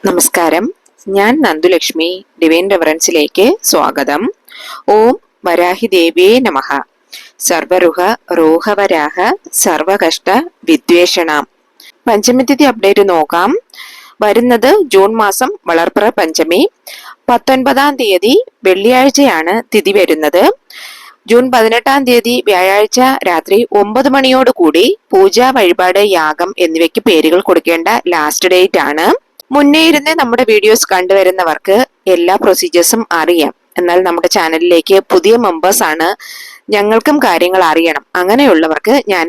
നമസ്കാരം. ഞാൻ നന്ദുലക്ഷ്മി. ഡിവൈൻ റെവറൻസിലേക്ക് സ്വാഗതം. ഓം വരാഹി ദേവിയേ നമഃ. സർവരുഹ റോഹവരാഹ സർവകഷ്ട വിദ്വേഷണാം. പഞ്ചമിതിഥി അപ്ഡേറ്റ് നോക്കാം. വരുന്നത് ജൂൺ മാസം വളർപ്പുറ പഞ്ചമി. 19-ാം തീയതി വെള്ളിയാഴ്ചയാണ് തിഥി വരുന്നത്. ജൂൺ 18-ാം തീയതി വ്യാഴാഴ്ച രാത്രി 9 മണിയോടുകൂടി പൂജ, വഴിപാട്, യാഗം എന്നിവയ്ക്ക് പേരുകൾ കൊടുക്കേണ്ട ലാസ്റ്റ് ഡേറ്റ് ആണ്. മുന്നേ ഇരുന്ന് നമ്മുടെ വീഡിയോസ് കണ്ടുവരുന്നവർക്ക് എല്ലാ പ്രൊസീജിയേഴ്സും അറിയാം. എന്നാൽ നമ്മുടെ ചാനലിലേക്ക് പുതിയ മെമ്പേഴ്സ് ആണ്, ഞങ്ങൾക്കും കാര്യങ്ങൾ അറിയണം. അങ്ങനെയുള്ളവർക്ക് ഞാൻ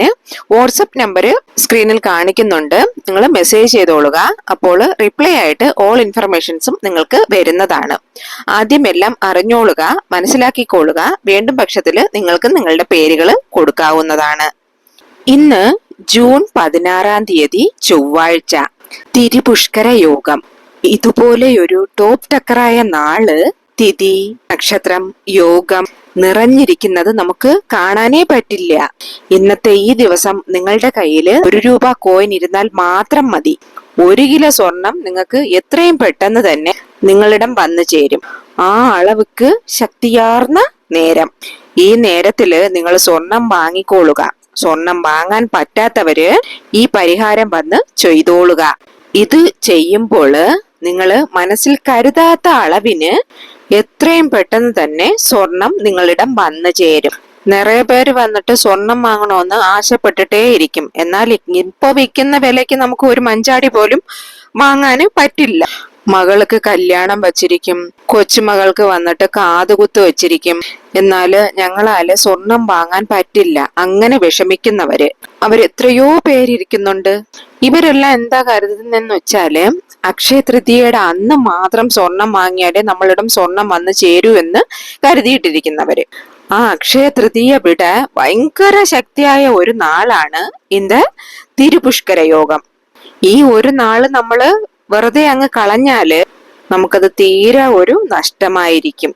വാട്സപ്പ് നമ്പർ സ്ക്രീനിൽ കാണിക്കുന്നുണ്ട്. നിങ്ങൾ മെസ്സേജ് ചെയ്തോളുക. അപ്പോൾ റിപ്ലൈ ആയിട്ട് ഓൾ ഇൻഫർമേഷൻസും നിങ്ങൾക്ക് വരുന്നതാണ്. ആദ്യം എല്ലാം അറിഞ്ഞോളുക, മനസ്സിലാക്കിക്കോളുക. വേണ്ടും പക്ഷത്തിൽ നിങ്ങൾക്ക് നിങ്ങളുടെ പേരുകൾ കൊടുക്കാവുന്നതാണ്. ഇന്ന് ജൂൺ 16-ാം തീയതി ചൊവ്വാഴ്ച, തിരുപുഷ്കര യോഗം. ഇതുപോലെയൊരു ടോപ്പ് ടക്കറായ നാള്, തിഥി, നക്ഷത്രം, യോഗം നിറഞ്ഞിരിക്കുന്നത് നമുക്ക് കാണാനേ പറ്റില്ല. ഇന്നത്തെ ഈ ദിവസം നിങ്ങളുടെ കയ്യിൽ 1 രൂപ കോയിൻ ഇരുന്നാൽ മാത്രം മതി. 1 കിലോ സ്വർണം നിങ്ങൾക്ക് എത്രയും പെട്ടെന്ന് തന്നെ നിങ്ങളിടം വന്നു ചേരും. ആ അളവുക്ക് ശക്തിയാർന്ന നേരം. ഈ നേരത്തില് നിങ്ങൾ സ്വർണം വാങ്ങിക്കോളുക. സ്വർണം വാങ്ങാൻ പറ്റാത്തവര് ഈ പരിഹാരം വന്ന് ചെയ്തോളുക. ഇത് ചെയ്യുമ്പോൾ നിങ്ങൾ മനസ്സിൽ കരുതാത്ത അളവിന് എത്രയും പെട്ടെന്ന് തന്നെ സ്വർണം നിങ്ങളിടം വന്നു ചേരും. നിറയെ പേര് വന്നിട്ട് സ്വർണം വാങ്ങണമെന്ന് ആശപ്പെട്ടിട്ടേ ഇരിക്കും. എന്നാൽ ഇപ്പൊ വിൽക്കുന്ന വിലയ്ക്ക് നമുക്ക് ഒരു മഞ്ചാടി പോലും വാങ്ങാന് പറ്റില്ല. മകൾക്ക് കല്യാണം വച്ചിരിക്കും, കൊച്ചുമകൾക്ക് വന്നിട്ട് കാതുകുത്ത് വെച്ചിരിക്കും. എന്നാല് ഞങ്ങളാല് സ്വർണം വാങ്ങാൻ പറ്റില്ല. അങ്ങനെ വിഷമിക്കുന്നവര് അവരെത്രയോ പേരിരിക്കുന്നുണ്ട്. ഇവരെല്ലാം എന്താ കരുതുന്നെന്ന് വെച്ചാല്, അക്ഷയ തൃതീയയുടെ അന്ന് മാത്രം സ്വർണം വാങ്ങിയാലേ നമ്മളിടം സ്വർണം വന്ന് ചേരൂ എന്ന് കരുതിയിട്ടിരിക്കുന്നവര്. ആ അക്ഷയ തൃതീയ വിട ഭയങ്കര ശക്തിയായ ഒരു നാളാണ് ഇന്ന് തിരുപുഷ്കര യോഗം. ഈ ഒരു നാള് നമ്മള് വെറുതെ അങ്ങ് കളഞ്ഞാല് നമുക്കത് തീരെ ഒരു നഷ്ടമായിരിക്കും.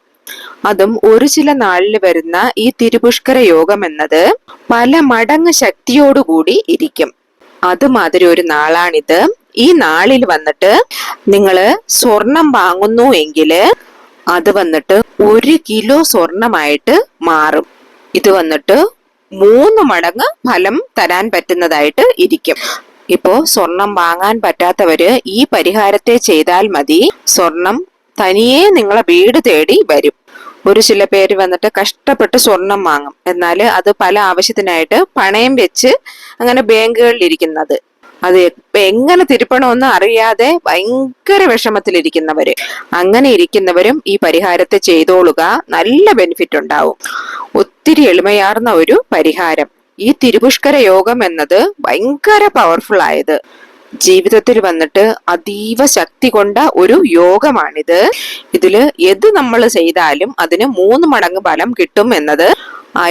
അതും ഒരു ചില നാളിൽ വരുന്ന ഈ തിരുപുഷ്കര യോഗം എന്നത് പല മടങ്ങ് ശക്തിയോടുകൂടി ഇരിക്കും. അതുമാതിരി ഒരു നാളാണിത്. ഈ നാളിൽ വന്നിട്ട് നിങ്ങള് സ്വർണം വാങ്ങുന്നു എങ്കില് അത് വന്നിട്ട് 1 കിലോ സ്വർണമായിട്ട് മാറും. ഇത് വന്നിട്ട് 3 മടങ്ങ് ഫലം തരാൻ പറ്റുന്നതായിട്ട് ഇരിക്കും. ഇപ്പോ സ്വർണം വാങ്ങാൻ പറ്റാത്തവര് ഈ പരിഹാരത്തെ ചെയ്താൽ മതി. സ്വർണം തനിയെ നിങ്ങളെ വീട് തേടി വരും. ഒരു ചില പേര് വന്നിട്ട് കഷ്ടപ്പെട്ട് സ്വർണം വാങ്ങും. എന്നാല് അത് പല ആവശ്യത്തിനായിട്ട് പണയം വെച്ച് അങ്ങനെ ബാങ്കുകളിൽ ഇരിക്കുന്നത്, അത് എങ്ങനെ തിരുപ്പണമെന്ന് അറിയാതെ ഭയങ്കര വിഷമത്തിലിരിക്കുന്നവര്, അങ്ങനെ ഇരിക്കുന്നവരും ഈ പരിഹാരത്തെ ചെയ്തോളുക. നല്ല ബെനിഫിറ്റ് ഉണ്ടാവും. ഒത്തിരി എളിമയാർന്ന ഒരു പരിഹാരം. ഈ തിരുപുഷ്കര യോഗം എന്നത് ഭയങ്കര പവർഫുൾ ആയത്, ജീവിതത്തിൽ വന്നിട്ട് അതീവ ശക്തി കൊണ്ട ഒരു യോഗമാണിത്. ഇതില് എന്ത് നമ്മൾ ചെയ്താലും അതിന് 3 മടങ്ങ് ഫലം കിട്ടും എന്നത്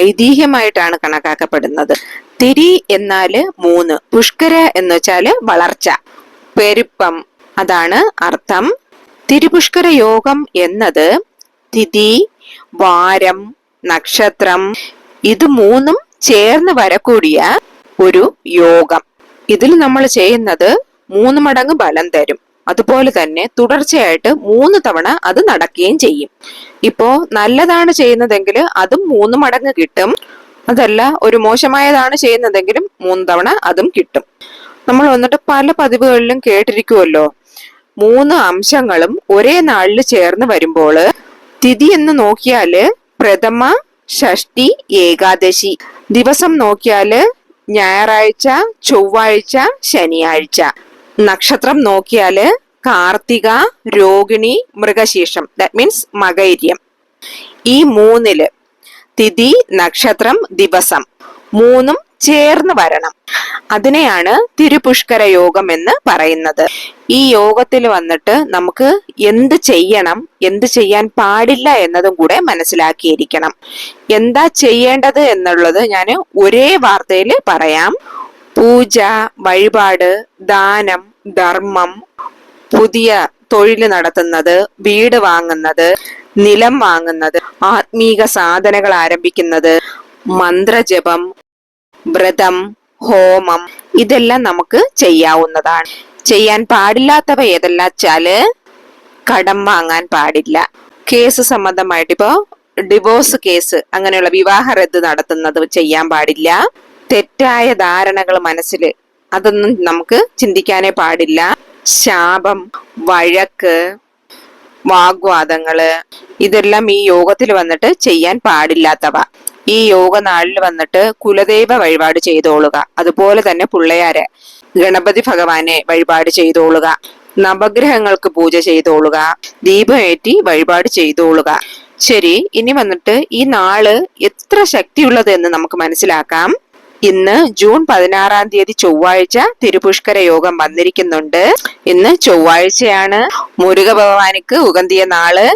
ഐതിഹ്യമായിട്ടാണ് കണക്കാക്കപ്പെടുന്നത്. തിരി എന്നാല് 3, പുഷ്കര എന്ന് വെച്ചാല് വളർച്ച, പെരുപ്പം, അതാണ് അർത്ഥം. തിരുപുഷ്കര യോഗം എന്നത് തിഥി, വാരം, നക്ഷത്രം ഇത് 3ഉം ചേർന്ന് വരക്കൂടിയ ഒരു യോഗം. ഇതിൽ നമ്മൾ ചെയ്യുന്നത് 3 മടങ്ങ് ഫലം തരും. അതുപോലെ തന്നെ തുടർച്ചയായിട്ട് 3 തവണ അത് നടക്കുകയും ചെയ്യും. ഇപ്പോ നല്ലതാണ് ചെയ്യുന്നതെങ്കിൽ അതും 3 മടങ്ങ് കിട്ടും. അതല്ല ഒരു മോശമായതാണ് ചെയ്യുന്നതെങ്കിലും 3 തവണ അതും കിട്ടും. നമ്മൾ വന്നിട്ട് പല പതിവുകളിലും കേട്ടിരിക്കുമല്ലോ, 3 അംശങ്ങളും ഒരേ നാളിൽ ചേർന്ന് വരുമ്പോൾ തിഥി എന്ന് നോക്കിയാല് പ്രഥമ, ഷഷ്ടി, ഏകാദശി. ദിവസം നോക്കിയാല് ഞായറാഴ്ച, ചൊവ്വാഴ്ച, ശനിയാഴ്ച. നക്ഷത്രം നോക്കിയാല് കാർത്തിക, രോഹിണി, മൃഗശീർഷം, ദാറ്റ് മീൻസ് മകൈര്യം. ഈ 3ല് തിഥി, നക്ഷത്രം, ദിവസം 3ഉം ചേർന്ന് വരണം. അതിനെയാണ് തിരുപുഷ്കര യോഗം എന്ന് പറയുന്നത്. ഈ യോഗത്തിൽ വന്നിട്ട് നമുക്ക് എന്ത് ചെയ്യണം, എന്ത് ചെയ്യാൻ പാടില്ല എന്നതും കൂടെ മനസ്സിലാക്കിയിരിക്കണം. എന്താ ചെയ്യേണ്ടത് എന്നുള്ളത് ഞാൻ ഒരേ വാർത്തയിൽ പറയാം. പൂജ, വഴിപാട്, ദാനം, ധർമ്മം, പുതിയ തൊഴിൽ നടത്തുന്നത്, വീട് വാങ്ങുന്നത്, നിലം വാങ്ങുന്നത്, ആത്മീക സാധനകൾ ആരംഭിക്കുന്നത്, മന്ത്രജപം, വ്രതം, ഹോമം ഇതെല്ലാം നമുക്ക് ചെയ്യാവുന്നതാണ്. ചെയ്യാൻ പാടില്ലാത്തവ ഏതെല്ലാം വെച്ചാല് കടം വാങ്ങാൻ പാടില്ല, കേസ് സംബന്ധമായിട്ട് ഇപ്പോ ഡിവോഴ്സ് കേസ് അങ്ങനെയുള്ള വിവാഹ റദ്ദ് നടത്തുന്നത് ചെയ്യാൻ പാടില്ല, തെറ്റായ ധാരണകൾ മനസ്സിൽ അതൊന്നും നമുക്ക് ചിന്തിക്കാനേ പാടില്ല, ശാപം, വഴക്ക്, വാഗ്വാദങ്ങള് ഇതെല്ലാം ഈ യോഗത്തിൽ വന്നിട്ട് ചെയ്യാൻ പാടില്ലാത്തവ. ഈ യോഗ നാളിൽ വന്നിട്ട് കുലദൈവ വഴിപാട് ചെയ്തോളുക. അതുപോലെ തന്നെ പിള്ളയാര് ഗണപതി ഭഗവാനെ വഴിപാട് ചെയ്തോളുക, നവഗ്രഹങ്ങൾക്ക് പൂജ ചെയ്തോളുക, ദീപമേറ്റി വഴിപാട് ചെയ്തോളുക. ശരി, ഇനി വന്നിട്ട് ഈ നാള് എത്ര ശക്തിയുള്ളത് എന്ന് നമുക്ക് മനസ്സിലാക്കാം. ഇന്ന് ജൂൺ 16-ാം തീയതി ചൊവ്വാഴ്ച തിരുപുഷ്കര യോഗം വന്നിരിക്കുന്നുണ്ട്. ഇന്ന് ചൊവ്വാഴ്ചയാണ്, മുരുക ഭഗവാനിക്ക് ഉകന്തിയ നാള്.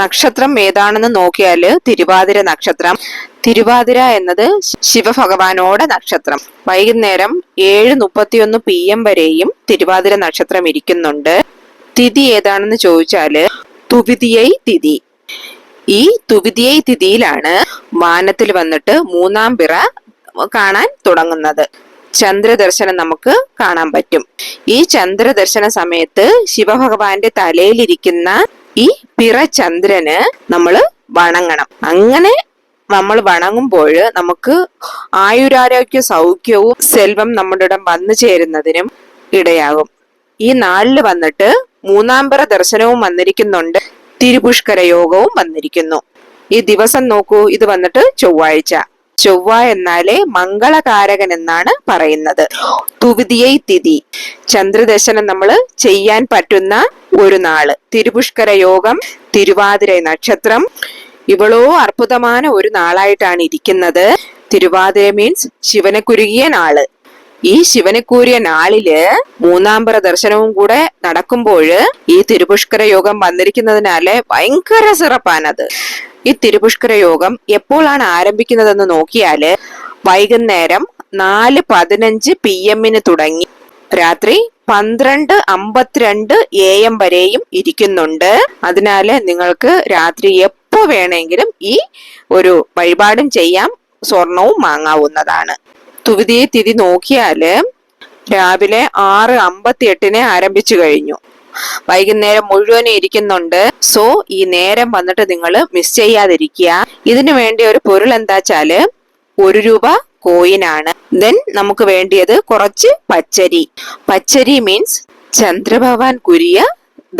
നക്ഷത്രം ഏതാണെന്ന് നോക്കിയാല് തിരുവാതിര നക്ഷത്രം. തിരുവാതിര എന്നത് ശിവഭഗവാനോടെ നക്ഷത്രം. വൈകുന്നേരം 7:31 PM വരെയും തിരുവാതിര നക്ഷത്രം ഇരിക്കുന്നുണ്ട്. തിഥി ഏതാണെന്ന് ചോദിച്ചാല് തുവിതിയൈ തിഥി. ഈ തുവിതിയൈ തിഥിയിലാണ് വാനത്തിൽ വന്നിട്ട് 3-ാം പിറ കാണാൻ തുടങ്ങുന്നത്. ചന്ദ്രദർശനം നമുക്ക് കാണാൻ പറ്റും. ഈ ചന്ദ്രദർശന സമയത്ത് ശിവഭഗവാന്റെ തലയിലിരിക്കുന്ന ഈ പിറ ചന്ദ്രന് നമ്മൾ വണങ്ങണം. അങ്ങനെ നമ്മൾ വണങ്ങുമ്പോൾ നമുക്ക് ആയുരാരോഗ്യ സൗഖ്യവും സെൽവം നമ്മുടെ ഇടം വന്നു ചേരുന്നതിനും ഇടയാകും. ഈ നാളിൽ വന്നിട്ട് 3-ാം പിറ ദർശനവും വന്നിരിക്കുന്നുണ്ട്, തിരുപുഷ്കര യോഗവും വന്നിരിക്കുന്നു. ഈ ദിവസം നോക്കൂ, ഇത് വന്നിട്ട് ചൊവ്വാഴ്ച. ചൊവ്വ എന്നാലേ മംഗളകാരകൻ എന്നാണ് പറയുന്നത്. തുവിതിയൈ തിഥി, ചന്ദ്രദർശനം നമ്മൾ ചെയ്യാൻ പറ്റുന്ന ഒരു നാള്. തിരുപുഷ്കര യോഗം, തിരുവാതിര നക്ഷത്രം, ഇവളോ അർബുദமான ഒരു നാളായിട്ടാണ് ഇരിക്കുന്നത്. തിരുവാതിര മീൻസ് ശിവനെ കുരുകിയ നാള്. ഈ ശിവനെ കൂറിയ നാളില് 3-ാം പിറ ദർശനവും കൂടെ നടക്കുമ്പോൾ ഈ തിരുപുഷ്കര യോഗം വന്നിരിക്കുന്നതിനാല് ഭയങ്കര സിറപ്പാണത്. ഈ തിരുപുഷ്കര യോഗം എപ്പോഴാണ് ആരംഭിക്കുന്നതെന്ന് നോക്കിയാല് വൈകുന്നേരം 4:15 PM തുടങ്ങി രാത്രി 12:52 AM വരെയും ഇരിക്കുന്നുണ്ട്. അതിനാല് നിങ്ങൾക്ക് രാത്രി എപ്പോ വേണമെങ്കിലും ഈ ഒരു വഴിപാടും ചെയ്യാം, സ്വർണവും വാങ്ങാവുന്നതാണ്. തുവിതിയെ തിഥി നോക്കിയാല് രാവിലെ 6:58 ആരംഭിച്ചു കഴിഞ്ഞു. വൈകുന്നേരം മുഴുവനും ഇരിക്കുന്നുണ്ട്. സോ ഈ നേരം വന്നിട്ട് നിങ്ങൾ മിസ് ചെയ്യാതിരിക്കുക. ഇതിനു വേണ്ടി ഒരു പൊരുൾ എന്താ വെച്ചാല് 1 രൂപ കോയിനാണ്. ദെൻ നമുക്ക് വേണ്ടിയത് കുറച്ച് പച്ചരി. പച്ചരി മീൻസ് ചന്ദ്രഭഗവാൻ കുരിയ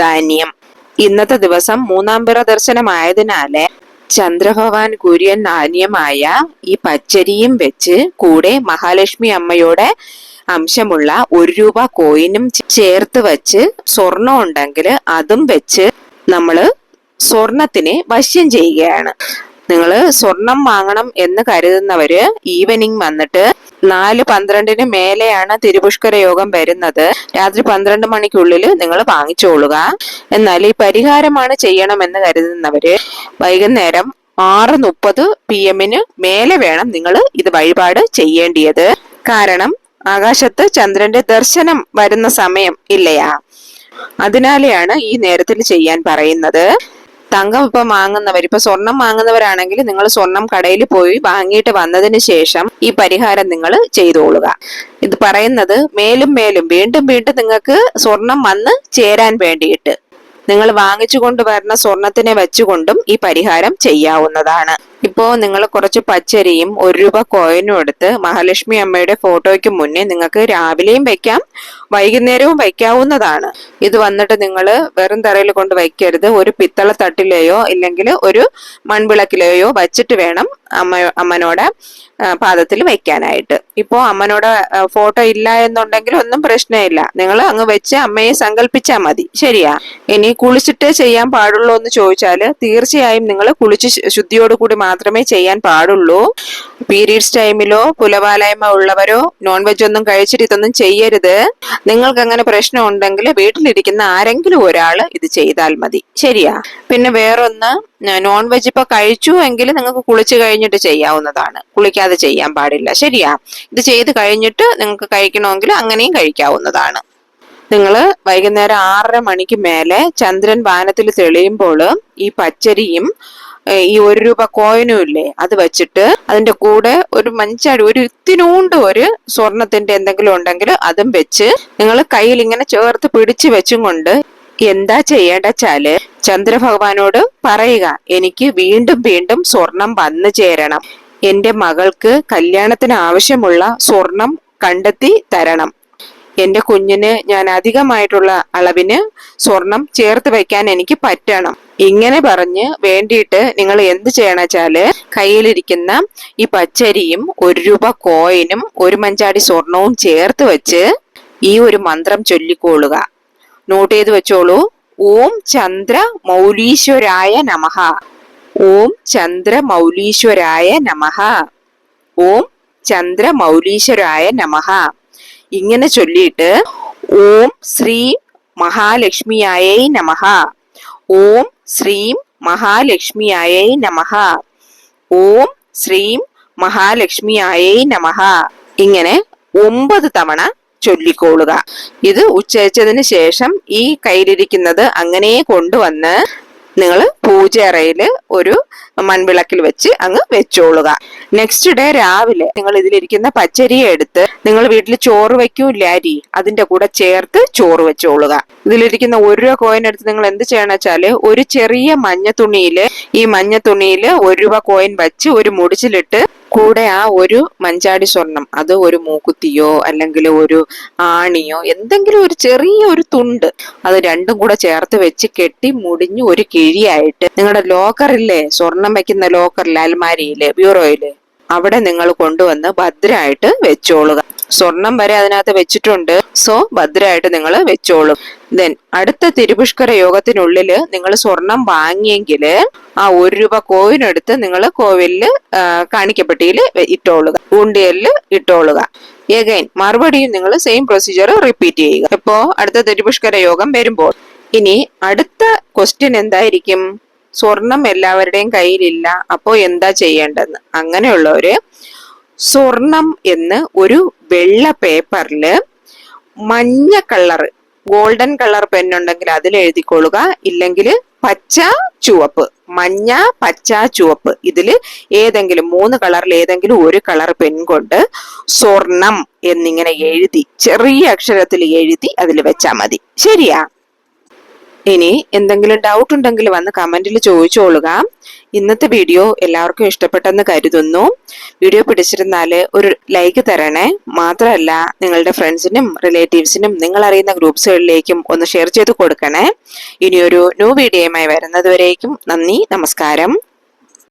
ധാന്യം. ഇന്നത്തെ ദിവസം 3-ാം പിറ ദർശനമായതിനാല് ചന്ദ്രഭഗവാൻ കുര്യൻ ധാന്യമായ ഈ പച്ചരിയും വെച്ച് കൂടെ മഹാലക്ഷ്മി അമ്മയുടെ അംശമുള്ള 1 രൂപ കോയിനും ചേർത്ത് വെച്ച് സ്വർണം ഉണ്ടെങ്കിൽ അതും വെച്ച് നമ്മള് സ്വർണത്തിനെ വശ്യം ചെയ്യുകയാണ്. നിങ്ങള് സ്വർണം വാങ്ങണം എന്ന് കരുതുന്നവര് ഈവനിങ് വന്നിട്ട് 4:12 മേലെയാണ് തിരുപുഷ്കര യോഗം വരുന്നത്. രാത്രി 12 മണിക്കുള്ളിൽ നിങ്ങൾ വാങ്ങിച്ചോളുക. എന്നാൽ ഈ പരിഹാരമാണ് ചെയ്യണമെന്ന് കരുതുന്നവര് വൈകുന്നേരം 6:30 PM മേലെ വേണം നിങ്ങൾ ഇത് വഴിപാട് ചെയ്യേണ്ടിയത്. കാരണം ആകാശത്ത് ചന്ദ്രന്റെ ദർശനം വരുന്ന സമയം ഇല്ലയാ, അതിനാലെയാണ് ഈ നേരത്തിൽ ചെയ്യാൻ പറയുന്നത്. തങ്കം ഇപ്പൊ വാങ്ങുന്നവർ, ഇപ്പൊ സ്വർണം വാങ്ങുന്നവരാണെങ്കിൽ നിങ്ങൾ സ്വർണം കടയിൽ പോയി വാങ്ങിയിട്ട് വന്നതിന് ശേഷം ഈ പരിഹാരം നിങ്ങൾ ചെയ്തോളുക. ഇത് പറയുന്നത് മേലും മേലും വീണ്ടും വീണ്ടും നിങ്ങൾക്ക് സ്വർണം വന്ന് ചേരാൻ വേണ്ടിയിട്ട് നിങ്ങൾ വാങ്ങിച്ചു കൊണ്ടുവരുന്ന സ്വർണത്തിനെ വെച്ചുകൊണ്ടും ഈ പരിഹാരം ചെയ്യാവുന്നതാണ്. ഇപ്പോ നിങ്ങൾ കുറച്ച് പച്ചരിയും 1 രൂപ കോയിനും എടുത്ത് മഹാലക്ഷ്മി അമ്മയുടെ ഫോട്ടോയ്ക്ക് മുന്നേ നിങ്ങൾക്ക് രാവിലെയും വെക്കാം, വൈകുന്നേരവും വയ്ക്കാവുന്നതാണ്. ഇത് വന്നിട്ട് നിങ്ങൾ വെറും തറയിൽ കൊണ്ട് വയ്ക്കരുത്. ഒരു പിത്തള തട്ടിലെയോ ഇല്ലെങ്കിൽ ഒരു മൺവിളക്കിലെയോ വച്ചിട്ട് വേണം അമ്മനോടെ പാദത്തിൽ വെക്കാനായിട്ട്. ഇപ്പോ അമ്മനോടെ ഫോട്ടോ ഇല്ല എന്നുണ്ടെങ്കിൽ ഒന്നും പ്രശ്നമില്ല, നിങ്ങൾ അങ്ങ് വെച്ച് അമ്മയെ സങ്കല്പിച്ചാൽ മതി. ശരിയാ. ഇനി കുളിച്ചിട്ട് ചെയ്യാൻ പാടുള്ളൂ എന്ന് ചോദിച്ചാല് തീർച്ചയായും നിങ്ങൾ കുളിച്ച് ശുദ്ധിയോടുകൂടി മാത്രമേ ചെയ്യാൻ പാടുള്ളൂ. പീരീഡ്സ് ടൈമിലോ പുലവാലായ്മ ഉള്ളവരോ നോൺ വെജ് ഒന്നും കഴിച്ചിട്ട് ഇതൊന്നും ചെയ്യരുത്. നിങ്ങൾക്ക് അങ്ങനെ പ്രശ്നം ഉണ്ടെങ്കിൽ വീട്ടിലിരിക്കുന്ന ആരെങ്കിലും ഒരാള് ഇത് ചെയ്താൽ മതി. ശരിയാ. പിന്നെ വേറൊന്ന്, നോൺ വെജ് ഇപ്പൊ കഴിച്ചു എങ്കിൽ നിങ്ങൾക്ക് കുളിച്ചു കഴിഞ്ഞിട്ട് ചെയ്യാവുന്നതാണ്, കുളിക്കാതെ ചെയ്യാൻ പാടില്ല. ശരിയാ. ഇത് ചെയ്ത് കഴിഞ്ഞിട്ട് നിങ്ങൾക്ക് കഴിക്കണമെങ്കിൽ അങ്ങനെയും കഴിക്കാവുന്നതാണ്. നിങ്ങൾ വൈകുന്നേരം 6:30 മണിക്ക് മേലെ ചന്ദ്രൻ വാനത്തിൽ തെളിയുമ്പോൾ ഈ പച്ചരിയും ഈ 1 രൂപ കോയിനും ഇല്ലേ, അത് വെച്ചിട്ട് അതിന്റെ കൂടെ ഒരു മഞ്ചാടി, ഒരു ഇത്തിനൂണ്ട് ഒരു സ്വർണത്തിന്റെ എന്തെങ്കിലും ഉണ്ടെങ്കിൽ അതും വെച്ച് നിങ്ങൾ കയ്യിൽ ഇങ്ങനെ ചേർത്ത് പിടിച്ചു വെച്ചും കൊണ്ട് എന്താ ചെയ്യേണ്ടച്ചാല് ചന്ദ്രഭഗവാനോട് പറയുക, എനിക്ക് വീണ്ടും വീണ്ടും സ്വർണം വന്നു ചേരണം, എന്റെ മകൾക്ക് കല്യാണത്തിന് ആവശ്യമുള്ള സ്വർണം കണ്ടെത്തി തരണം, എന്റെ കുഞ്ഞിന് ഞാൻ അധികമായിട്ടുള്ള അളവിന് സ്വർണം ചേർത്ത് വെക്കാൻ എനിക്ക് പറ്റണം. ഇങ്ങനെ പറഞ്ഞ് വേണ്ടിയിട്ട് നിങ്ങൾ എന്ത് ചെയ്യണമെച്ചാല് കയ്യിലിരിക്കുന്ന ഈ പച്ചരിയും 1 രൂപ കോയിനും 1 മഞ്ചാടി സ്വർണവും ചേർത്ത് വെച്ച് ഈ ഒരു മന്ത്രം ചൊല്ലിക്കോളുക. നോട്ട് ചെയ്ത് വെച്ചോളൂ. ഓം ചന്ദ്ര മൗലീശ്വരായ നമഃ, ഓം ചന്ദ്ര മൗലീശ്വരായ നമഃ, ഓം ചന്ദ്ര മൗലീശ്വരായ നമഃ. ഇങ്ങനെ ചൊല്ലിയിട്ട് ഓം ശ്രീം മഹാലക്ഷ്മിയായേ നമഃ, ഓം ശ്രീം മഹാലക്ഷ്മിയായേ നമഃ, ഓം ശ്രീം മഹാലക്ഷ്മിയായേ നമഃ. ഇങ്ങനെ 9 തവണ ചൊല്ലിക്കോളുക. ഇത് ഉച്ചരിച്ചതിന് ശേഷം ഈ കയ്യിലിരിക്കുന്നത് അങ്ങനെ കൊണ്ടുവന്ന് നിങ്ങൾ പൂജയറയില് ഒരു മൺവിളക്കിൽ വെച്ച് അങ്ങ് വെച്ചോളുക. നെക്സ്റ്റ് ഡേ രാവിലെ നിങ്ങൾ ഇതിലിരിക്കുന്ന പച്ചരിയെ എടുത്ത് നിങ്ങൾ വീട്ടിൽ ചോറ് വെക്കൂല അരി, അതിന്റെ കൂടെ ചേർത്ത് ചോറ് വെച്ചോളുക. ഇതിലിരിക്കുന്ന 1 രൂപ കോയിൻ എടുത്ത് നിങ്ങൾ എന്ത് ചെയ്യണം വെച്ചാല് ഒരു ചെറിയ മഞ്ഞ തുണിയില് ഈ മഞ്ഞ തുണിയില് 1 രൂപ കോയിൻ വെച്ച് ഒരു മുടിച്ചിലിട്ട് കൂടെ ആ ഒരു മഞ്ചാടി സ്വർണം, അത് ഒരു മൂക്കുത്തിയോ അല്ലെങ്കിൽ ഒരു ആണിയോ എന്തെങ്കിലും ഒരു ചെറിയ ഒരു തുണ്ട്, അത് രണ്ടും കൂടെ ചേർത്ത് വെച്ച് കെട്ടി മുടിഞ്ഞ് ഒരു കിഴിയായിട്ട് നിങ്ങളുടെ ലോക്കറില്ലേ, സ്വർണം വെക്കുന്ന ലോക്കറിൽ, അൽമാരിയില്, ബ്യൂറോയില്, അവിടെ നിങ്ങൾ കൊണ്ടുവന്ന് ഭദ്രമായിട്ട് വെച്ചോളുക. സ്വർണം വരെ അതിനകത്ത് വെച്ചിട്ടുണ്ട്. സോ ഭദ്രമായിട്ട് നിങ്ങൾ വെച്ചോളും. ദെൻ അടുത്ത തിരുപുഷ്കര യോഗത്തിനുള്ളില് നിങ്ങൾ സ്വർണം വാങ്ങിയെങ്കില് ആ 1 രൂപ കോയിൻ എടുത്ത് നിങ്ങൾ കോവിലില് കാണിക്കപ്പെട്ടിയില് ഇട്ടോളുക, ഉണ്ടിയലില് ഇട്ടോളുക. എഗൈൻ മറുപടിയും നിങ്ങൾ സെയിം പ്രൊസീജിയർ റിപ്പീറ്റ് ചെയ്യുക. ഇപ്പോ അടുത്ത തിരുപുഷ്കര യോഗം വരുമ്പോൾ ഇനി അടുത്ത ക്വസ്റ്റ്യൻ എന്തായിരിക്കും? സ്വർണം എല്ലാവരുടെയും കയ്യിലില്ല, അപ്പോ എന്താ ചെയ്യേണ്ടതെന്ന്. അങ്ങനെയുള്ളവര് സ്വർണം എന്ന് ഒരു വെള്ള പേപ്പറില് മഞ്ഞ കളർ, ഗോൾഡൻ കളർ പെന്നുണ്ടെങ്കിൽ അതിൽ എഴുതിക്കൊള്ളുക, ഇല്ലെങ്കിൽ പച്ച ചുവപ്പ്, മഞ്ഞ പച്ച ചുവപ്പ്, ഇതില് ഏതെങ്കിലും 3 കളറിൽ ഏതെങ്കിലും ഒരു കളർ പെൻ കൊണ്ട് സ്വർണം എന്നിങ്ങനെ എഴുതി ചെറിയ അക്ഷരത്തിൽ എഴുതി അതിൽ വെച്ചാൽ മതി. ശരിയാ? ഇനി എന്തെങ്കിലും ഡൗട്ട് ഉണ്ടെങ്കിൽ വന്ന് കമന്റിൽ ചോദിച്ചോളുക. ഇന്നത്തെ വീഡിയോ എല്ലാവർക്കും ഇഷ്ടപ്പെട്ടെന്ന് കരുതുന്നു. വീഡിയോ പിടിച്ചിരുന്നാല് ഒരു ലൈക്ക് തരണേ. മാത്രമല്ല നിങ്ങളുടെ ഫ്രണ്ട്സിനും റിലേറ്റീവ്സിനും നിങ്ങൾ അറിയുന്ന ഗ്രൂപ്പ്സുകളിലേക്കും ഒന്ന് ഷെയർ ചെയ്ത് കൊടുക്കണേ. ഇനിയൊരു ന്യൂ വീഡിയോയുമായി വരുന്നത് വരേക്കും നന്ദി, നമസ്കാരം.